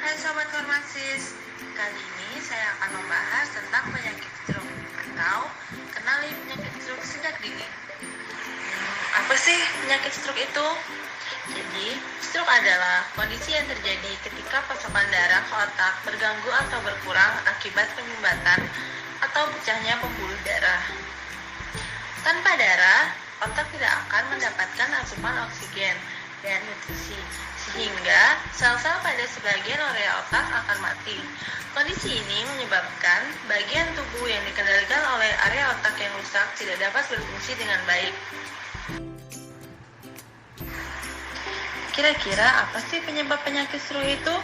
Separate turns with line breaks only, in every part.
Hai Sobat Farmasis, kali ini saya akan membahas tentang penyakit stroke atau kenali penyakit stroke sejak dini. Apa sih penyakit stroke itu? Jadi, stroke adalah kondisi yang terjadi ketika pasokan darah ke otak berganggu atau berkurang akibat penyumbatan atau pecahnya pembuluh darah. Tanpa darah, otak tidak akan mendapatkan asupan oksigen dan nutrisi, sehingga sel-sel pada sebagian area otak akan mati. Kondisi ini menyebabkan bagian tubuh yang dikendalikan oleh area otak yang rusak tidak dapat berfungsi dengan baik. Kira-kira apa sih penyebab penyakit stroke itu?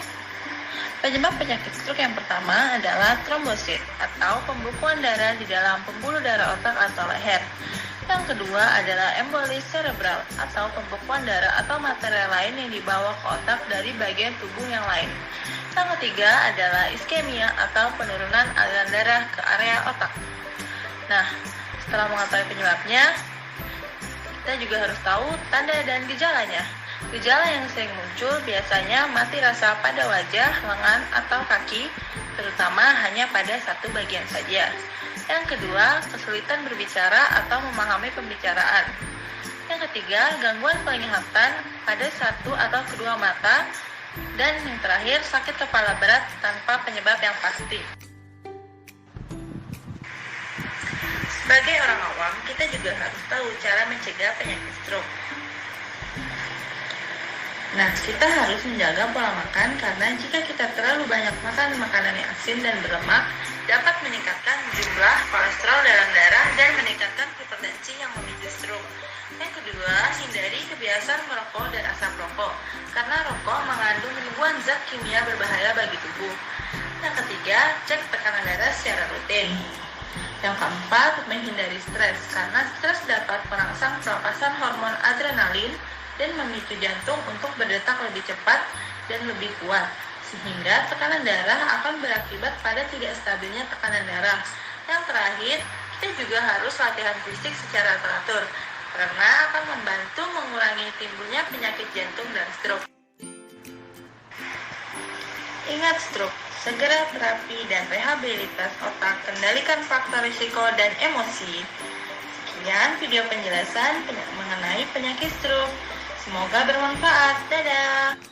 Penyebab penyakit stroke yang pertama adalah trombosit atau pembekuan darah di dalam pembuluh darah otak atau leher. Yang kedua adalah embolis cerebral atau pembekuan darah atau material lain yang dibawa ke otak dari bagian tubuh yang lain. Yang ketiga adalah iskemia atau penurunan aliran darah ke area otak. Nah, setelah mengetahui penyebabnya, kita juga harus tahu tanda dan gejalanya. Gejala yang sering muncul biasanya mati rasa pada wajah, lengan, atau kaki, terutama hanya pada satu bagian saja. Yang kedua, kesulitan berbicara atau memahami pembicaraan. Yang ketiga, gangguan penglihatan pada satu atau kedua mata. Dan yang terakhir, sakit kepala berat tanpa penyebab yang pasti. Sebagai orang awam, kita juga harus tahu cara mencegah penyakit stroke. Nah, kita harus menjaga pola makan karena jika kita terlalu banyak makan makanan yang asin dan berlemak, dapat meningkatkan jumlah kolesterol dalam darah dan meningkatkan hipertensi yang memicu stroke. Yang kedua, hindari kebiasaan merokok dan asap rokok, karena rokok mengandung ribuan zat kimia berbahaya bagi tubuh. Yang ketiga, cek tekanan darah secara rutin. Yang keempat, menghindari stres, karena stres dapat merangsang pelepasan hormon adrenalin dan memicu jantung untuk berdetak lebih cepat dan lebih kuat, sehingga tekanan darah akan berakibat pada tidak stabilnya tekanan darah. Yang terakhir, kita juga harus latihan fisik secara teratur, karena akan membantu mengurangi timbulnya penyakit jantung dan stroke. Ingat stroke, segera terapi dan rehabilitas otak, kendalikan faktor risiko dan emosi. Sekian video penjelasan mengenai penyakit stroke. Semoga bermanfaat. Dadah!